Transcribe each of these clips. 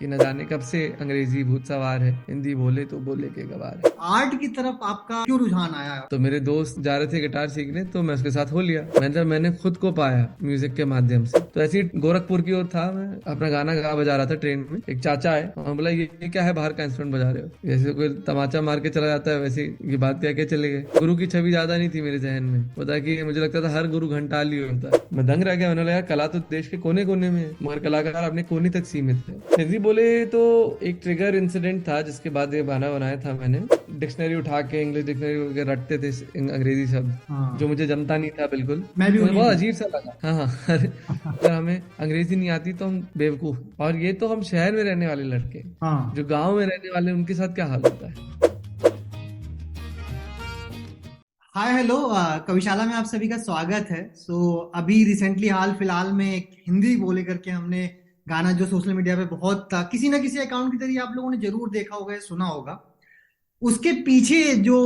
कि न जाने कब से अंग्रेजी भूत सवार है, हिंदी बोले तो बोले के गवार है। आर्ट की तरफ आपका क्यों रुझान आया? तो मेरे दोस्त जा रहे थे गिटार सीखने, तो मैं उसके साथ हो लिया। मैंने खुद को पाया म्यूजिक के माध्यम से। तो ऐसे ही गोरखपुर की ओर था, मैं अपना गाना गा बजा रहा था ट्रेन में। एक चाचा आए और बोला, ये क्या है, बाहर का इंस्ट्रूमेंट बजा रहे हो? जैसे कोई तमाचा मार के चला जाता है, वैसे ये बात कह के चले गए। गुरु की छवि ज्यादा नहीं थी मेरे जहन में। पता कि मुझे लगता था हर गुरु घंटाल ही होता है। मैं दंग रह गया। मैंने लगा कला तो देश के कोने कोने में है, मगर कलाकार अपने कोने तक सीमित है। यदि बोले तो एक ट्रिगर इंसिडेंट था, जिसके बाद ये गाना बनाया था मैंने। डिक्शनरी उठा के, इंग्लिश डिक्शनरी रटते थे अंग्रेजी शब्द, जो हाँ, मुझे जमता नहीं था बिल्कुल। मैं भी तो मुझे उन्हीं बहुत में। अजीब सा लगा। हाँ हाँ अरे, अगर हमें अंग्रेजी नहीं आती तो हम बेवकूफ, और ये तो हम शहर में रहने वाले लड़के, हाँ। जो गांव में रहने वाले, उनके साथ क्या हाल होता है। हाय हेलो, कविशाला में आप सभी का स्वागत है। अभी रिसेंटली हाल फिलहाल में एक हिंदी बोले करके हमने गाना जो सोशल मीडिया पे बहुत किसी ना किसी अकाउंट के जरिए आप लोगों ने जरूर देखा होगा या सुना होगा। उसके पीछे जो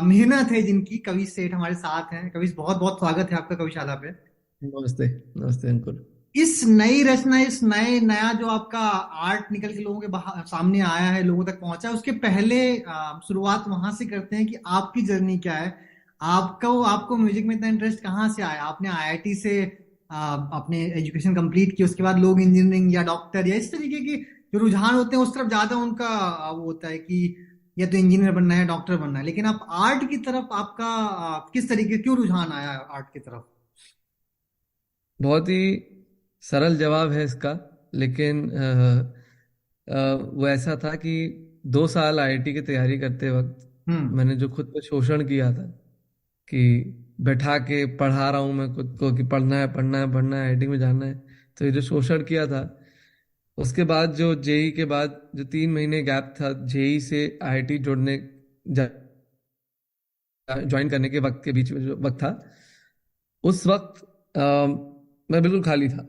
मेहनत है, जिनकी कवि सेठ हमारे साथ हैं। कवि, बहुत बहुत स्वागत है आपका कविशाला पे। नमस्ते। नमस्ते अंकुर। इस नई रचना, इस नए नया जो आपका आर्ट निकल के लोगों के सामने आया है, लोगों तक पहुंचा है, उसके पहले शुरुआत वहां से करते हैं कि आपकी जर्नी क्या है। आपको आपको म्यूजिक में इतना इंटरेस्ट कहाँ से आया? आपने आईआईटी से अपने एजुकेशन कंप्लीट की, उसके बाद लोग इंजीनियरिंग या डॉक्टर या इस तरीके के जो रुझान होते हैं उस तरफ ज्यादा उनका वो होता है कि या तो इंजीनियर बनना है, डॉक्टर बनना है। लेकिन आप आर्ट की तरफ आपका किस तरीके, क्यों रुझान आया आर्ट की तरफ? बहुत ही सरल जवाब है इसका, लेकिन वो ऐसा था कि 2 साल आईआईटी की तैयारी करते वक्त हम्म। मैंने जो खुद पे शोषण किया था, कि बैठा के पढ़ा रहा हूँ मैं खुद को कि पढ़ना है, पढ़ना है, पढ़ना है, आईआईटी में जाना है। तो ये जो शोषण किया था, उसके बाद जो जेई के बाद जो 3 महीने गैप था, जेई से आईआईटी जुड़ने ज्वाइन करने के वक्त के बीच में जो वक्त था, उस वक्त मैं बिल्कुल खाली था।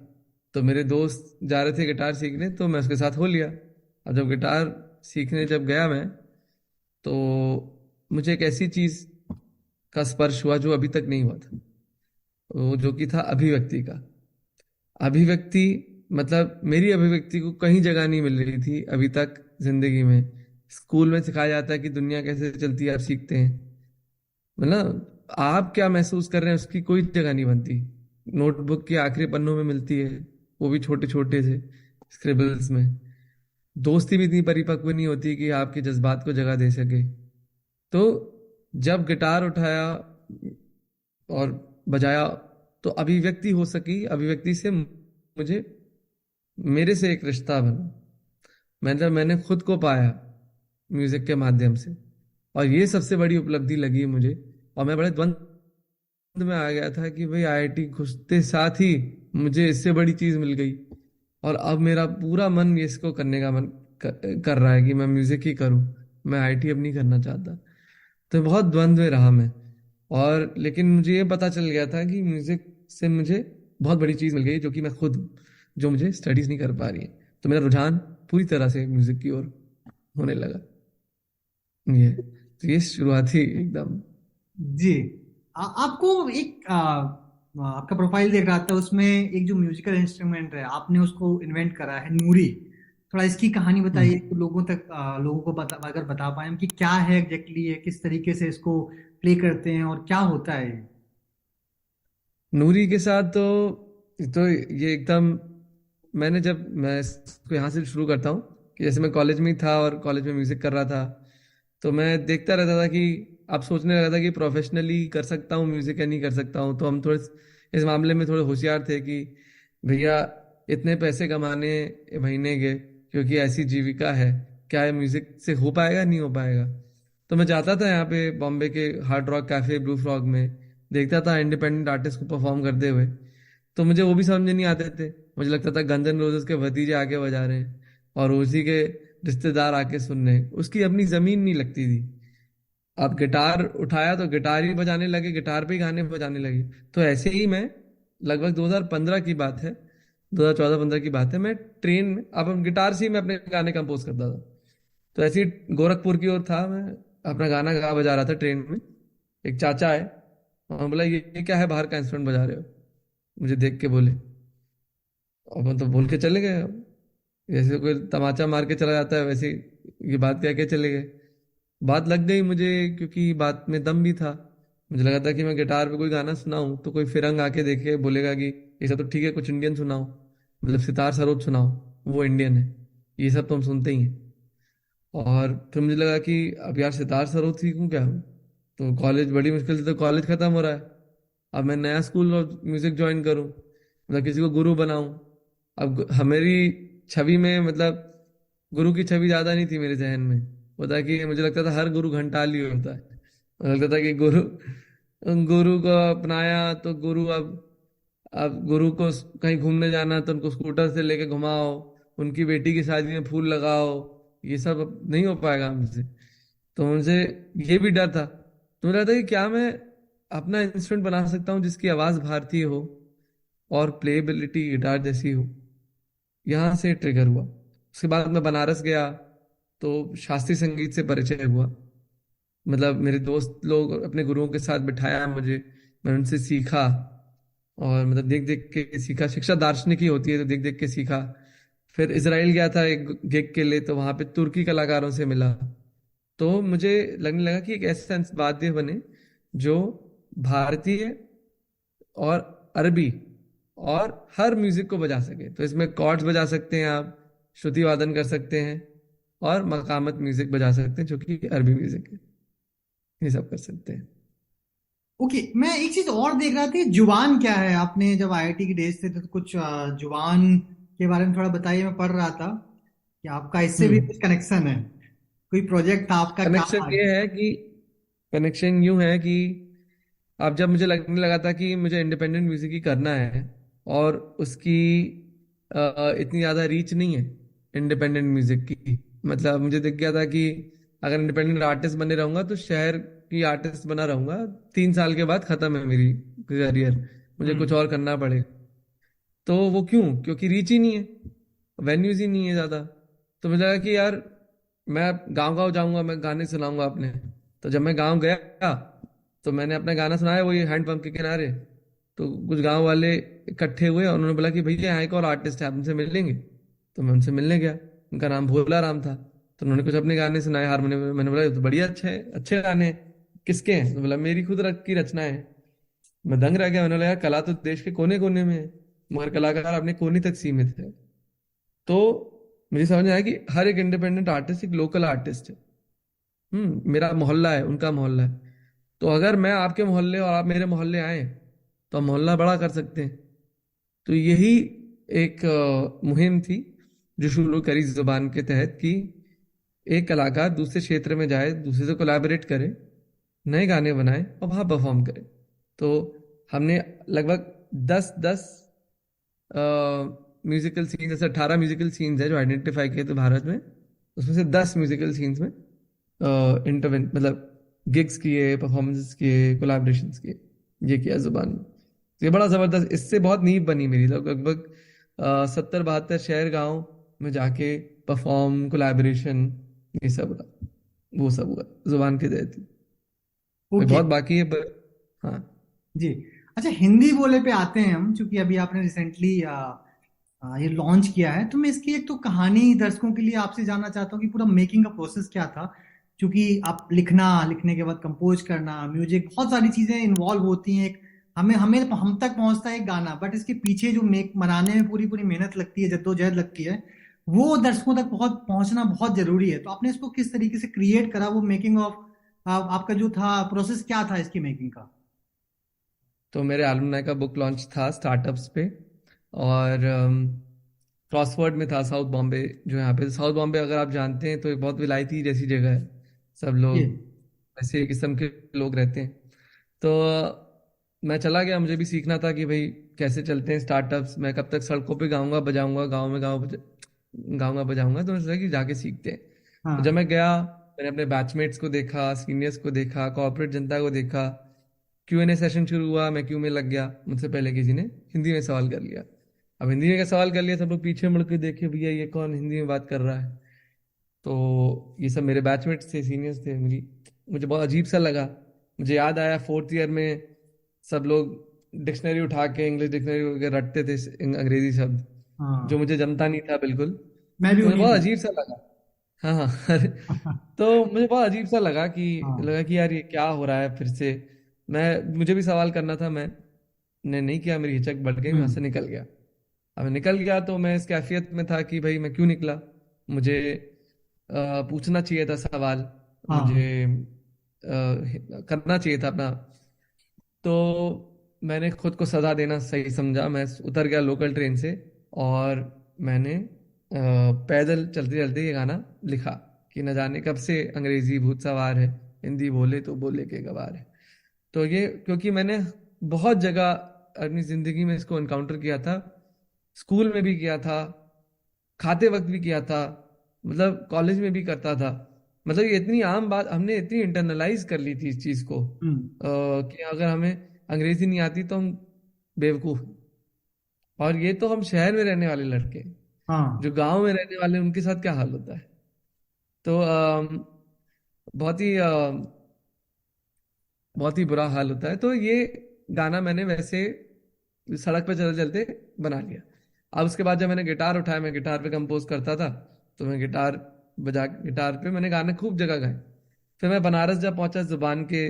तो मेरे दोस्त जा रहे थे गिटार सीखने, तो मैं उसके साथ हो लिया। और जब गिटार सीखने जब गया मैं, तो मुझे एक ऐसी चीज का स्पर्श हुआ जो अभी तक नहीं हुआ था। वो जो कि था अभिव्यक्ति का। अभिव्यक्ति, मतलब मेरी अभिव्यक्ति को कहीं जगह नहीं मिल रही थी अभी तक जिंदगी में। स्कूल में सिखाया जाता है कि दुनिया कैसे चलती है, आप सीखते हैं। मतलब आप क्या महसूस कर रहे हैं उसकी कोई जगह नहीं बनती। नोटबुक के आखिरी पन्नों में मिलती है, वो भी छोटे छोटे से स्क्रिबल्स में। दोस्ती भी इतनी परिपक्व नहीं होती कि आपके जज्बात को जगह दे सके। तो जब गिटार उठाया और बजाया, तो अभिव्यक्ति हो सकी। अभिव्यक्ति से मुझे, मेरे से एक रिश्ता बना। मैंने खुद को पाया म्यूजिक के माध्यम से, और ये सबसे बड़ी उपलब्धि लगी मुझे। और मैं बड़े द्वंद में आ गया था कि भाई आईआईटी घुसते साथ ही मुझे इससे बड़ी चीज मिल गई, और अब मेरा पूरा मन ये इसको करने का मन कर रहा है कि मैं म्यूजिक ही करूं। मैं आईआईटी अब नहीं करना चाहता। तो बहुत द्वंद्व में रहा मैं। और लेकिन मुझे ये पता चल गया था कि म्यूजिक से मुझे बहुत बड़ी चीज मिल गई, जो कि मैं खुद हूं, जो मुझे स्टडीज नहीं कर पा रही है। तो मेरा रुझान पूरी तरह से म्यूजिक की ओर होने लगा। ये तो ये शुरुआती एकदम। जी। आपको एक आपका प्रोफाइल देख रहा था, उसमें एक जो म्यूजिकल इंस्ट्रूमेंट है आपने उसको इन्वेंट करा है, नूरी। थोड़ा इसकी कहानी बताइए हम्म। तो लोगों तक लोगों को अगर बता पाए हम कि क्या है एग्जैक्टली है, किस तरीके से इसको प्ले करते हैं और क्या होता है ये। नूरी के साथ तो ये एकदम, मैं इसको यहाँ से शुरू करता हूँ कि जैसे मैं कॉलेज में ही था और कॉलेज में म्यूजिक कर रहा था, तो मैं देखता रहता था कि अब सोचने लगा था कि प्रोफेशनली कर सकता हूँ म्यूजिक या नहीं कर सकता हूँ। तो हम थोड़े इस मामले में थोड़े होशियार थे कि भैया इतने पैसे कमाने महीने के, क्योंकि ऐसी जीविका है, क्या ये म्यूजिक से हो पाएगा, नहीं हो पाएगा। तो मैं जाता था यहाँ पे बॉम्बे के hard rock cafe blue frog में, देखता था इंडिपेंडेंट आर्टिस्ट को परफॉर्म करते हुए। तो मुझे वो भी समझ में नहीं आते थे। मुझे लगता था गंजन N' रोजेस के भतीजे आके बजा रहे हैं, और उसी के रिश्तेदार आके सुन रहे हैं। उसकी अपनी जमीन नहीं लगती थी। अब गिटार उठाया तो गिटार ही बजाने लगे, गिटार पे ही गाने बजाने लगे। तो ऐसे ही मैं, लगभग 2015 की बात है, 2014-15 की बात है, मैं ट्रेन में, अब हम गिटार से ही मैं अपने गाने कंपोज करता था। तो ऐसे ही गोरखपुर की ओर था, मैं अपना गाना गा बजा रहा था ट्रेन में। एक चाचा आए और बोला, ये क्या है, बाहर का इंस्ट्रूमेंट बजा रहे हो? मुझे देख के बोले, और मैं तो बोल के चले गए। जैसे कोई तमाचा मार के चला जाता है वैसे ये बात कह के चले गए। बात लग गई मुझे, क्योंकि बात में दम भी था। मुझे लगा था कि मैं गिटार पे कोई गाना सुनाऊं तो कोई फिरंग आके देखे बोलेगा कि ये सब तो ठीक है, कुछ इंडियन सुनाओ, मतलब सितार सरोद सुनाओ, वो इंडियन है, ये सब तो हम सुनते ही हैं। और फिर मुझे लगा कि अब यार सितार सरोद सीखूं क्या। तो कॉलेज बड़ी मुश्किल से तो कॉलेज खत्म हो रहा है, अब मैं नया स्कूल और म्यूजिक ज्वाइन करूं, मतलब किसी को गुरु बनाऊं। अब हमारी छवि में, मतलब गुरु की छवि ज्यादा नहीं थी मेरे जहन में। होता है कि मुझे लगता था हर गुरु घंटाल ही होता है। मुझे लगता था कि गुरु गुरु को अपनाया तो गुरु, अब गुरु को कहीं घूमने जाना तो उनको स्कूटर से लेके घुमाओ, उनकी बेटी की शादी में फूल लगाओ, ये सब अब नहीं हो पाएगा मुझसे। तो मुझे ये भी डर था। तो मुझे लगता कि क्या मैं अपना इंस्ट्रूमेंट बना सकता हूँ जिसकी आवाज भारतीय हो और प्लेबिलिटी गिटार जैसी हो। यहाँ से ट्रिगर हुआ। उसके बाद मैं बनारस गया तो शास्त्रीय संगीत से परिचय हुआ। मतलब मेरे दोस्त लोग अपने गुरुओं के साथ बिठाया मुझे, मैंने उनसे सीखा। और मतलब देख देख के सीखा, शिक्षा दार्शनिक ही होती है तो देख देख के सीखा। फिर इसराइल गया था एक गिग के लिए, तो वहां पे तुर्की कलाकारों से मिला। तो मुझे लगने लगा कि एक ऐसा वाद्य बने जो भारतीय और अरबी और हर म्यूजिक को बजा सके। तो इसमें कॉर्ड्स बजा सकते हैं आप, श्रुति वादन कर सकते हैं, और मकामत म्यूजिक बजा सकते हैं जो कि अरबी म्यूजिक है। ये सब कर सकते हैं। ओके, मैं एक चीज और देख रहा था, जुबान क्या है? आपने जब आईआईटी की डेज थे तो कुछ जुबान के बारे में थोड़ा बताइए। मैं पढ़ रहा था कि आपका इससे भी कुछ हम्म। कनेक्शन है, कोई प्रोजेक्ट था आपका, क्या कनेक्शन था? ये है कि कनेक्शन यूं है कि अब जब मुझे लगने लगा था कि मुझे इंडिपेंडेंट म्यूजिक ही करना है, और उसकी इतनी ज़्यादा रीच नहीं है इंडिपेंडेंट म्यूजिक की। मतलब मुझे दिख गया था कि अगर इंडिपेंडेंट आर्टिस्ट बने रहूंगा तो शहर की आर्टिस्ट बना रहूंगा, 3 साल के बाद खत्म है मेरी करियर, मुझे कुछ हम्म। और करना पड़ेगा। तो वो क्यों? क्योंकि रीच ही नहीं है, वेन्यूज ही नहीं है ज़्यादा। तो मुझे लगा कि यार मैं गांव गांव जाऊंगा, मैं गाने सुनाऊंगा अपने। तो जब मैं गांव गया तो मैंने अपना गाना सुनाया वही हैंडपंप के किनारे। तो कुछ गांव वाले इकट्ठे हुए और उन्होंने बोला कि भैया यहाँ एक और आर्टिस्ट है, आप उनसे मिल लेंगे। तो मैं उनसे मिलने गया। उनका नाम भोला राम था। तो उन्होंने कुछ अपने गाने सुनाए हारमोनियम में। मैंने बोला ये तो बढ़िया, अच्छे हैं, अच्छे गाने हैं। किसके हैं? तो बोला मेरी खुद की रचना है। मैं दंग रह गया। मैंने बोला यार कला तो देश के कोने कोने में है, मगर कलाकार अपने कोने तक सीमित है। तो मुझे समझ में आया कि हर एक इंडिपेंडेंट आर्टिस्ट एक लोकल आर्टिस्ट है। मेरा मोहल्ला है, उनका मोहल्ला है। तो अगर मैं आपके मोहल्ले और आप मेरे मोहल्ले आए तो हम मोहल्ला बड़ा कर सकते हैं। तो यही एक मुहिम थी जो शुरू करी जुबान के तहत, कि एक कलाकार दूसरे क्षेत्र में जाए, दूसरे से कोलैबोरेट करे, नए गाने बनाए और वहां परफॉर्म करे। तो हमने लगभग 10-10 म्यूजिकल सीन्स, जैसे 18 म्यूजिकल सीन्स है जो आइडेंटिफाई किए थे भारत में। उसमें से 10 म्यूजिकल सीन्स में इंटरवेंट, मतलब गिग्स किए, परफॉर्मेंसेस किए, कोलैबोरेशंस किए। ये किया जुबान में। तो ये बड़ा जबरदस्त, इससे बहुत नींव बनी मेरी। लगभग 70-72 शहर गांव में जाके परफॉर्म, कोलैबोरेशन, ये सब हुआ। वो सब हुआ जुबान के तहत ही। अभी ओके। बहुत बाकी है पर। हाँ। जी। अच्छा, हिंदी बोले पे आते हैं हम, क्योंकि अभी आपने रिसेंटली ये लॉन्च किया है, तो मैं इसकी एक तो कहानी दर्शकों के लिए आपसे जानना चाहता हूँ कि पूरा मेकिंग का प्रोसेस क्या था। क्योंकि आप लिखने के बाद कंपोज करना, म्यूजिक, बहुत सारी चीजें इन्वॉल्व होती हैं। एक हमें हमें हम तक पहुंचता है एक गाना, बट इसके पीछे जो मेक बनाने में पूरी पूरी मेहनत लगती है, जद्दोजहद लगती है, वो दर्शकों तक बहुत पहुंचना बहुत जरूरी है। तो आपने इसको किस तरीके से क्रिएट करा, वो मेकिंग ऑफ आपका जो था प्रोसेस क्या था इसकी मेकिंग का? तो मेरे एलुमनाई का बुक लॉन्च था स्टार्टअप्स पे, और क्रॉसवर्ड में था साउथ बॉम्बे। जो यहाँ पे साउथ बॉम्बे अगर आप जानते हैं तो एक बहुत विलायती जैसी जगह है। सब जी। लोग ऐसे किस्म के लोग रहते हैं। तो मैं चला गया, मुझे भी सीखना था कि भाई कैसे चलते हैं स्टार्टअप्स। मैं कब तक सड़कों पे गाऊंगा बजाऊंगा, गाँव में गाऊंगा बजाऊंगा। तो मैं सोचा कि जाके सीखते हैं। तो जब हाँ। मैं गया, मैंने अपने बैचमेट्स को देखा, सीनियर्स को देखा, कॉर्पोरेट जनता को देखा। Q&A सेशन शुरू हुआ, मैं क्यू में लग गया। मुझसे पहले किसी ने हिंदी में सवाल कर लिया। अब हिंदी में का सवाल कर लिया, सब लोग पीछे मुड़ के देखे, भैया ये कौन हिंदी में बात कर रहा है। तो ये सब मेरे बैचमेट्स थे, सीनियर्स थे। मुझे बहुत अजीब सा लगा। मुझे याद आया 4th ईयर में सब लोग डिक्शनरी उठा के इंग्लिश डिक्शनरी वगैरह रटते थे, अंग्रेजी शब्द जो हाँ। मुझे जमता नहीं था बिल्कुल। मैं भी तो मुझे उन्हीं में बहुत हूँ। अजीब सा लगा। हाँ हाँ अरे, तो मुझे बहुत अजीब सा हाँ। लगा कि यार ये क्या हो रहा है फिर से। मुझे भी सवाल करना था, मैंने नहीं किया, मेरी हिचक बढ़ गई, मैं वहां हम्म। से निकल गया। अब मैं निकल गया तो मैं इस कैफियत में था कि भाई मैं क्यों निकला। मुझे पूछना चाहिए था सवाल, हाँ। मुझे करना चाहिए था अपना। तो मैंने खुद को सजा देना सही समझा, मैं उतर गया लोकल ट्रेन से, और मैंने पैदल चलते चलते ये गाना लिखा कि न जाने कब से अंग्रेजी भूत सवार है, हिंदी बोले तो बोले के गवार है। तो ये क्योंकि मैंने बहुत जगह अपनी जिंदगी में इसको एनकाउंटर किया था, स्कूल में भी किया था, खाते वक्त भी किया था, मतलब कॉलेज में भी करता था। मतलब ये इतनी आम बात, हमने इतनी इंटरनलाइज कर ली थी इस चीज को, हम्म। कि अगर हमें अंग्रेजी नहीं आती तो हम बेवकूफ हैं। और ये तो हम शहर में रहने वाले लड़के हैं। जो हाँ। गांव में रहने वाले हैं, उनके साथ क्या हाल होता है। तो बहुत ही बहुत ही बुरा हाल होता है। तो ये गाना मैंने वैसे सड़क पे चलते चलते बना लिया। अब उसके बाद जब मैंने गिटार उठाया, मैं गिटार पे कंपोज करता था, तो मैं गिटार पे मैंने गाने खूब जगह गाए। फिर मैं बनारस जब पहुंचा जुबान के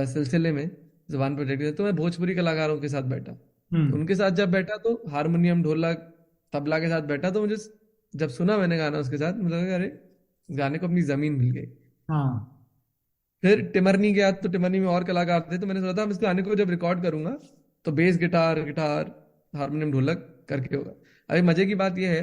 सिलसिले में, जुबान प्रोजेक्ट में, तो मैं भोजपुरी कलाकारों के साथ बैठा। तो हम्म। उनके साथ जब बैठा तो हारमोनियम, ढोलक, तबला के साथ बैठा, तो मुझे जब सुना मैंने गाना उसके साथ, मुझे लगा अरे इस गाने को अपनी जमीन मिल गई। हाँ। फिर टिमरनी गया, तो टिमरनी में और कलाकार थे, तो मैंने सोचा था इस गाने को जब रिकॉर्ड करूंगा तो बेस गिटार, हारमोनियम, ढोलक करके होगा। अभी मजे की बात यह है,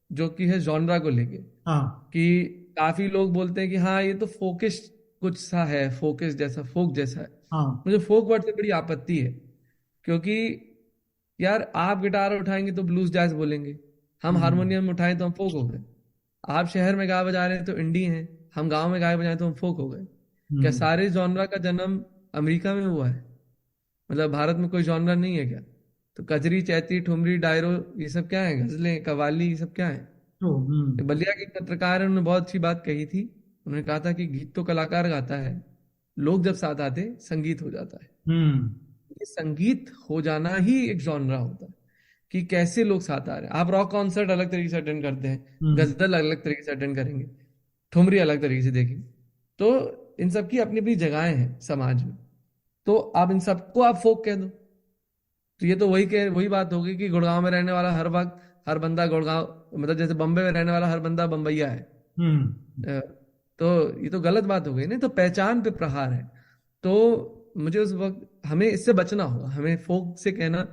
जो कि है जॉनरा को लेके, हाँ। कि काफी लोग बोलते हैं कि हाँ ये तो फोकिश कुछ सा है, फोक जैसा है। हाँ। मुझे फोक वर्ड से बड़ी आपत्ति है, क्योंकि यार आप गिटार उठाएंगे तो ब्लूज जैज बोलेंगे, हम हम्म। हारमोनियम उठाएं तो हम फोक हो गए। आप शहर में गाए बजा रहे हैं तो इंडी हैं, हम गांव में गाए बजाएं तो हम फोक हो गए। क्या हम्म। सारे जॉनरा का जन्म अमेरिका में हुआ है? मतलब भारत में कोई जॉनरा नहीं है क्या? तो कजरी, चैती, ठुमरी, डायरो, ये सब क्या है? गजलें, कव्वाली, ये सब क्या है? तो बलिया के पत्रकार हैं, उन्होंने बहुत अच्छी बात कही थी। उन्होंने कहा था कि गीत तो कलाकार गाता है, लोग जब साथ आते संगीत हो जाता है। हम्म। ये संगीत हो जाना ही एक जॉनरा होता है, कि कैसे लोग साथ आ रहे हैं। आप रॉक कॉन्सर्ट अलग तरीके से अटेंड करते हैं, हम्म। गजल अलग तरीके से अटेंड करेंगे, ठुमरी अलग तरीके से देखेंगे। तो इन सब की अपनी अपनी जगहें हैं समाज में। तो आप इन सबको आप फोक कह दो, तो ये तो वही बात होगी कि गुड़गांव में रहने वाला हर वक्त हर बंदा गुड़गांव, मतलब जैसे बम्बई में रहने वाला हर बंदा बम्बैया है। हम्म। अ, तो ये तो गलत बात हो गई नहीं, तो पहचान पे प्रहार है। तो मुझे उस वक्त हमें इससे बचना होगा, हमें फोक से कहना,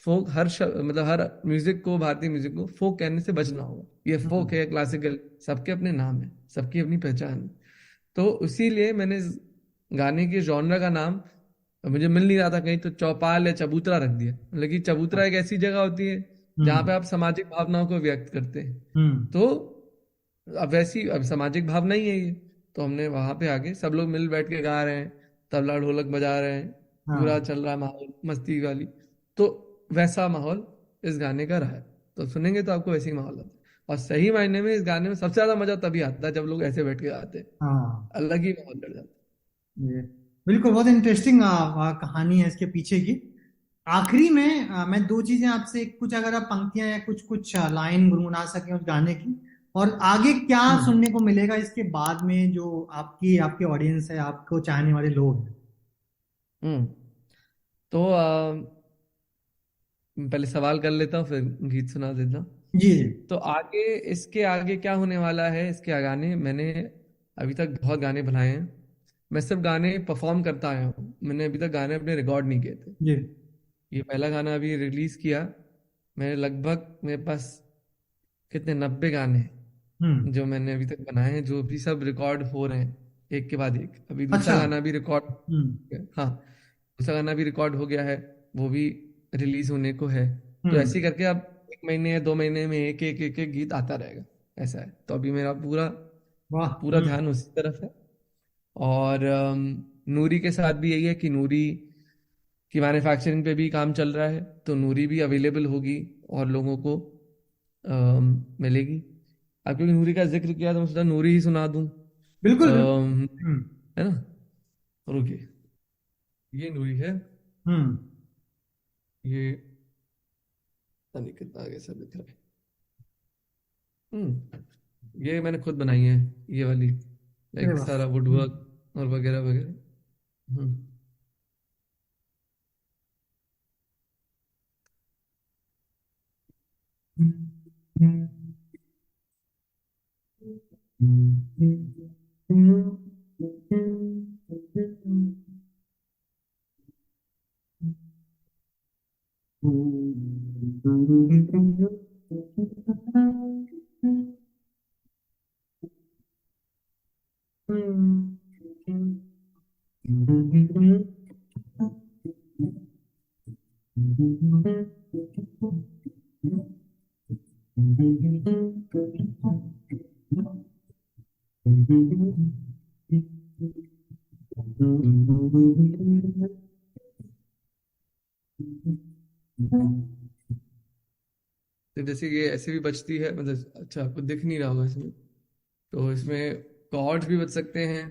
फोक मतलब हर म्यूजिक को, भारतीय म्यूजिक को फोक कहने से बचना होगा। ये फोक हम्म। है, क्लासिकल, सबके अपने नाम है, सबकी अपनी पहचान है। तो इसीलिए मैंने इस गाने के जॉनरा का नाम, मुझे मिल नहीं रहा था कहीं, तो चौपाल या चबूतरा रख दिया। लेकिन चबूतरा एक ऐसी जगह होती है जहाँ पे हम्म। आप सामाजिक भावनाओं को व्यक्त करते हैं। हम्म। तो अब सामाजिक भावना ही है ये। तो हमने वहां पे आके सब लोग मिल बैठ के गा रहे हैं, तबला ढोलक बजा रहे हैं, पूरा हाँ। चल रहा है माहौल मस्ती वाली। तो वैसा माहौल इस गाने का रहा है। तो सुनेंगे तो आपको वैसे ही माहौल आता है। और सही मायने में इस गाने में सबसे ज्यादा मजा तभी आता है जब लोग ऐसे बैठ के गाते हैं, हाँ। अलग ही माहौल चढ़ जाता ये बिल्कुल बहुत इंटरेस्टिंग कहानी है इसके पीछे की। आखिरी में मैं दो चीजें आपसे, कुछ अगर आप पंक्तियां या कुछ कुछ लाइन गुनगुना सकें उस गाने की, और आगे क्या है। सुनने को मिलेगा इसके बाद में, जो आपकी आपकी ऑडियंस है, आपको चाहने वाले लोग हैं। हम्म। तो पहले सवाल कर लेता हूँ, फिर गीत सुना देता हूँ। जी जी। तो आगे, इसके आगे क्या होने वाला है, इसके गाने मैंने अभी तक बहुत गाने बनाए हैं। मैं सिर्फ गाने परफॉर्म करता आया हूँ, मैंने अभी तक गाने अपने रिकॉर्ड नहीं किए थे। जी। ये पहला गाना अभी रिलीज किया। मैंने लगभग, मेरे पास कितने 90 गाने हैं हम्म। जो मैंने अभी तक बनाए हैं, जो भी सब रिकॉर्ड हो रहे हैं एक के बाद एक। अभी दूसरा अच्छा। गाना भी रिकॉर्ड, हम्म। हाँ, दूसरा गाना भी रिकॉर्ड हो गया है, वो भी रिलीज होने को है। तो ऐसे ही हम्म। करके अब 1 महीने या 2 महीने में एक गीत आता रहेगा, ऐसा है। तो अभी मेरा पूरा वाह। पूरा ध्यान उसी तरफ है। और नूरी के साथ भी यही है कि नूरी की मैन्युफैक्चरिंग पे भी काम चल रहा है, तो नूरी भी अवेलेबल होगी और लोगों को मिलेगी। अब क्योंकि नूरी का जिक्र किया तो मैं सोचा नूरी ही सुना दूं। बिल्कुल बिल्कुल। अम, हम्म। है ना, रुकिए, ये नूरी है। हम्म। ये पता नहीं कितना आगे से दिख रहा है। ये मैंने खुद बनाई है, ये वाली, अरे लाइक वाह। सारा वुड वर्क और वगैरह वगैरह। हम्म। तो जैसे ये ऐसे भी बचती है, मतलब अच्छा आपको दिख नहीं रहा होगा इसमें, तो इसमें कॉर्ड्स भी बच सकते हैं,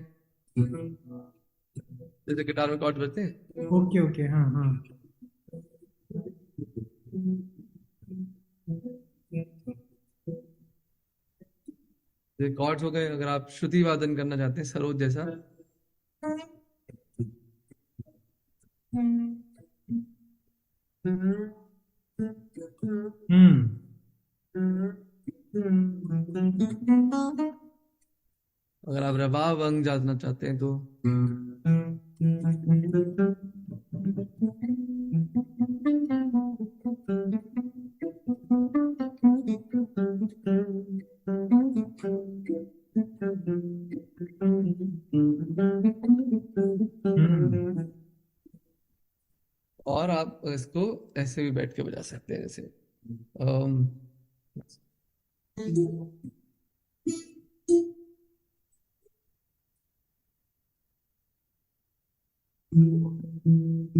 जैसे गिटार में कॉर्ड्स बजते हैं। ओके ओके, हाँ हाँ। जैसे कॉर्ड्स हो गए, अगर आप श्रुति वादन करना चाहते हैं सरोद जैसा, हम्म। अगर आप रबाब अंग जानना चाहते हैं तो, हम्म। और आप इसको ऐसे भी बैठ के बजा सकते हैं, जैसे अम,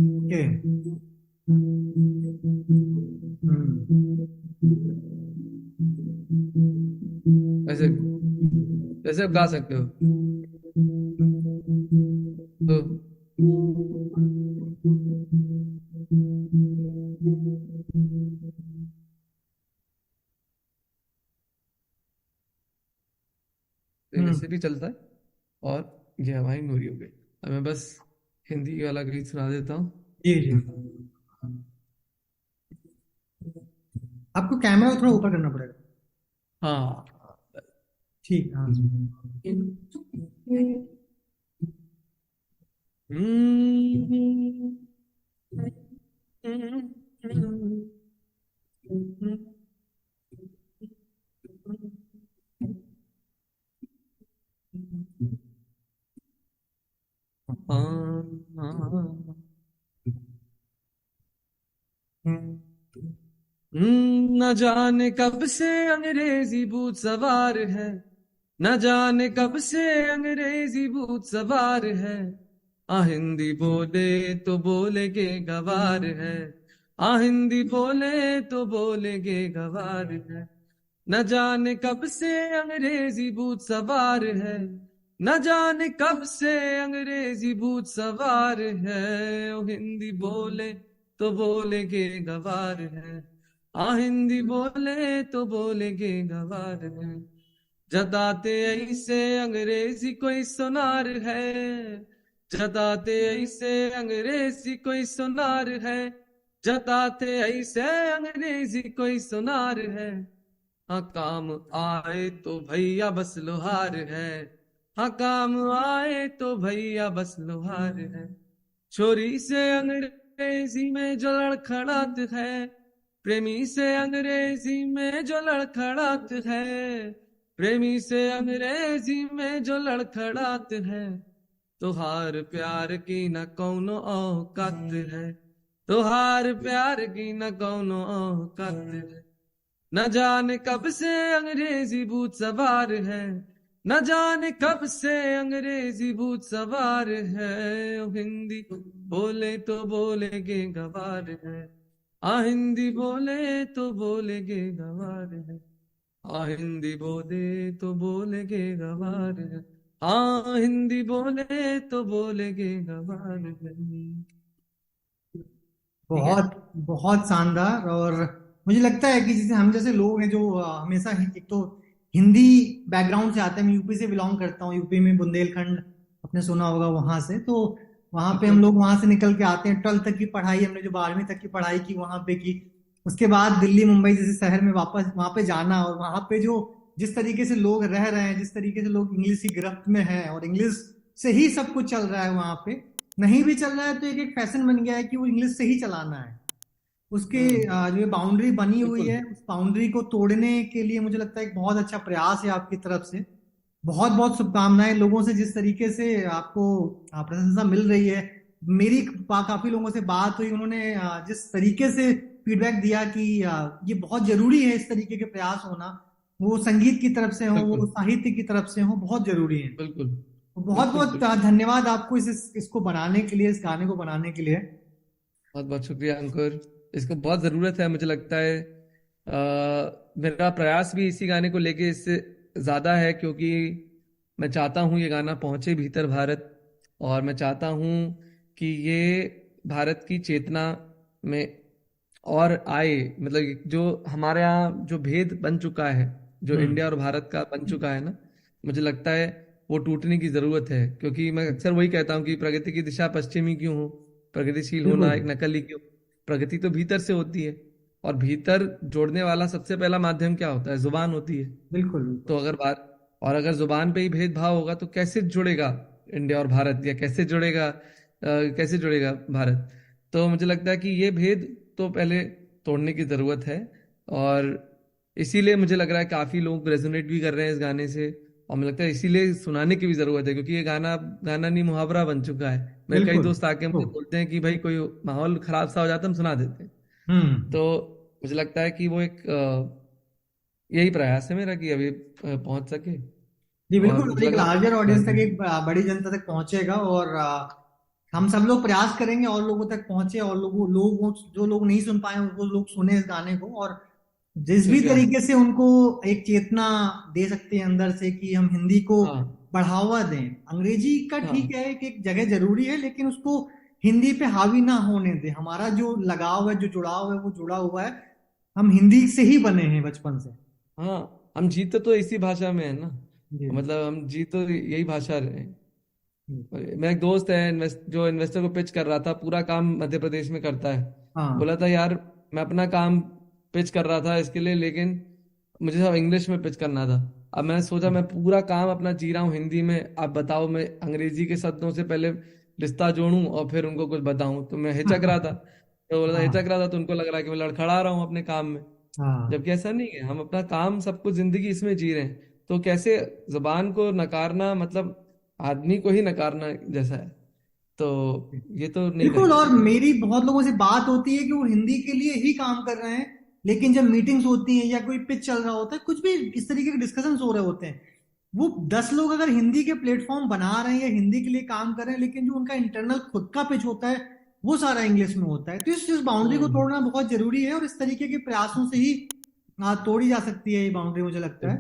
ओके। हम्म। ऐसे जैसे आप गा सकते हो। तो ये हम्म। वैसे भी चलता है। और ये हमारी नूरी हो गई। अब मैं बस हिंदी वाला गीत सुना देता हूँ। जी जी। आपको कैमरा थोड़ा ऊपर करना पड़ेगा। हाँ। ठीक, हाँ। न जाने कब से अंग्रेजी भूत सवार है, न जाने कब से अंग्रेजी भूत सवार है। आ हिंदी बोले तो बोलेगे गवार है, आ हिंदी बोले तो बोलेगे गवार है। न जाने कब से अंग्रेजी भूत सवार है, न जाने कब से अंग्रेजी भूत सवार है। ओ हिंदी बोले तो बोलेगे गवार है, आ हिंदी बोले तो बोलेगे गवार है। जताते ऐसे अंग्रेजी कोई सुनार है, जताते ऐसे अंग्रेजी कोई सुनार है, जताते ऐसे अंग्रेजी कोई सुनार है। हाँ काम आए तो भैया बस लोहार है, हाँ काम आए तो भैया बस लोहार है। छोरी से अंग्रेजी में जो लड़खड़ात है, प्रेमी से अंग्रेजी में जो लड़खड़ात है, प्रेमी से अंग्रेजी में जो लड़खड़ात है। तुहार प्यार की न कौनो औकात है, तुहार प्यार की न कौनो औकात है। न जाने कब से अंग्रेजी भूत सवार है, न जाने कब से अंग्रेजी भूत सवार है। ओ हिंदी बोले तो बोलेगे गवार है, आ हिंदी बोले तो बोलेगे गवार है, आ हिंदी बोले तो बोलेगे गवार है, हाँ हिंदी बोले तो बोलेगे गवार है। ठीक है। बहुत बहुत शानदार। और मुझे लगता है कि जैसे हम जैसे लोग हैं जो हमेशा एक तो हिंदी बैकग्राउंड से आते हैं। मैं यूपी से बिलोंग करता हूँ, यूपी में बुंदेलखंड, आपने सुना होगा वहां से। तो वहां पे हम बिल्कुल। लोग वहां से निकल के आते हैं। 12th तक की पढ़ाई हमने, जो 12वीं तक की पढ़ाई की वहां पे की। उसके बाद दिल्ली मुंबई जैसे शहर में वापस वहां पे जाना, और वहां पे जो जिस तरीके से लोग रह रहे हैं, जिस तरीके से लोग इंग्लिश की गिरफ्त में हैं और इंग्लिश से ही सब कुछ चल रहा है वहां पे। नहीं भी चल रहा है तो एक एक फैशन बन गया है कि वो इंग्लिश से ही चलाना है। उसके हम्म। जो बाउंड्री बनी हुई बिल्कुल। है, उस बाउंड्री को तोड़ने के लिए मुझे लगता है एक बहुत अच्छा प्रयास है आपकी तरफ से। बहुत बहुत शुभकामनाएं। लोगों से जिस तरीके से आपको प्रशंसा मिल रही है, मेरी काफी लोगों से बात हुई, उन्होंने जिस तरीके से फीडबैक दिया कि ये बहुत जरूरी है इस तरीके के प्रयास होना, वो संगीत की तरफ से हो, वो बिल्कुल। साहित्य की तरफ से हो, बहुत जरूरी है। बिल्कुल। तो बहुत बिल्कुल। बहुत बिल्कुल। धन्यवाद आपको इसको बनाने के लिए, इस गाने को बनाने के लिए। बहुत बहुत शुक्रिया अंकुर। इसको बहुत ज़रूरत है मुझे लगता है। मेरा प्रयास भी इसी गाने को लेके इससे ज़्यादा है, क्योंकि मैं चाहता हूँ ये गाना पहुँचे भीतर भारत। और मैं चाहता हूँ कि ये भारत की चेतना में और आए। मतलब जो हमारे यहाँ जो भेद बन चुका है, जो हम्म। इंडिया और भारत का बन चुका है ना, मुझे लगता है वो टूटने की ज़रूरत है। क्योंकि मैं अक्सर वही कहता हूँ कि प्रगति की दिशा पश्चिमी क्यों हो, प्रगतिशील बिल्कुल होना एक नकली क्यों। प्रगति तो भीतर से होती है, और भीतर जोड़ने वाला सबसे पहला माध्यम क्या होता है? जुबान होती है। बिल्कुल बिल्कुल। तो अगर बात, और अगर जुबान पे ही भेदभाव होगा तो कैसे जुड़ेगा इंडिया और भारत, या कैसे जुड़ेगा कैसे जुड़ेगा भारत? तो मुझे लगता है कि ये भेद तो पहले तोड़ने की जरूरत है। और इसीलिए मुझे लग रहा है काफी लोग रेजोनेट भी कर रहे हैं इस गाने से। और मुझे लगता है इसीलिए सुनाने की भी जरूरत है, क्योंकि ये गाना गाना नहीं, मुहावरा बन चुका है। मेरे कई बिल्कुल। दोस्त आके मुझे बोलते हैं कि भाई कोई माहौल खराब सा हो जाता है, हम सुना देते हैं। हम्म। तो मुझे लगता है कि वो एक यही प्रयास है मेरा कि अभी पहुंच सके। जी और बिल्कुल, और मुझे एक लग रहा लार्जर ऑडियंस तक, है। एक बड़ी जनता तक पहुंचेगा। और हम सब लोग प्रयास करेंगे और लोगों तक पहुंचे, और जो लोग नहीं सुन पाए वो लोग सुने इस गाने को, और जिस भी शुक्रिया तरीके अंकल। से उनको एक चेतना दे सकते हैं अंदर से कि हम हिंदी को हाँ। बढ़ावा दें। अंग्रेजी का ठीक हाँ। है कि एक जगह जरूरी है, लेकिन उसको हिंदी पे हावी ना होने दें। हमारा जो लगाव है, जो जुड़ाव है, वो जुड़ा हुआ है। हम हिंदी से ही बने हैं बचपन से। हाँ, हम जीते तो इसी भाषा में है ना। जी। मतलब हम जी तो यही भाषा रहे हैं। जी। मेरा एक दोस्त है जो इन्वेस्टर को पिच कर रहा था, पूरा काम मध्य प्रदेश में करता है। हाँ। बोला था यार, मैं अपना काम पिच कर रहा था इसके लिए, लेकिन मुझे सब इंग्लिश में पिच करना था। अब मैंने सोचा मैं पूरा काम अपना जी रहा हूँ हिंदी में, अब बताओ मैं अंग्रेजी के शब्दों से पहले रिश्ता जोड़ूं और फिर उनको कुछ बताऊं, तो मैं हिचक रहा था। तो बोला था हिचक हाँ। रहा था, तो उनको लग रहा है कि मैं लड़खड़ा रहा हूँ अपने काम में। हाँ। जबकि ऐसा नहीं है, हम अपना काम सब कुछ जिंदगी इसमें जी रहे हैं। तो कैसे जुबान को नकारना, मतलब आदमी को ही नकारना जैसा है। तो ये तो नहीं बिल्कुल। करना और चाहिए। मेरी बहुत लोगों से बात होती है कि वो हिंदी के लिए ही काम कर रहे हैं, लेकिन जब मीटिंग्स होती हैं या कोई पिच चल रहा होता है, कुछ भी इस तरीके के डिस्कशंस हो रहे होते हैं, वो 10 लोग अगर हिंदी के प्लेटफॉर्म बना रहे हैं या हिंदी के लिए काम कर रहे हैं, लेकिन जो उनका इंटरनल खुद का पिच होता है वो सारा इंग्लिश में होता है। तो इस बाउंड्री को हम्म। तोड़ना बहुत जरूरी है, और इस तरीके के प्रयासों से ही तोड़ी जा सकती है ये बाउंड्री, मुझे लगता है।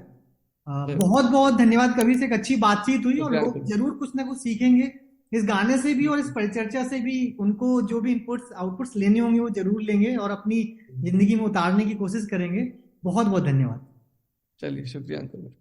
बिल्कुल। बहुत बहुत धन्यवाद। कवि से एक अच्छी बातचीत हुई, और शुक्रिया लोग अंकुर। जरूर कुछ ना कुछ सीखेंगे इस गाने से भी, और इस बिल्कुल। परिचर्चा से भी। उनको जो भी इनपुट्स आउटपुट्स लेने होंगे वो जरूर लेंगे, और अपनी जिंदगी में उतारने की कोशिश करेंगे। बहुत बहुत धन्यवाद। चलिए, शुक्रिया अंकुर।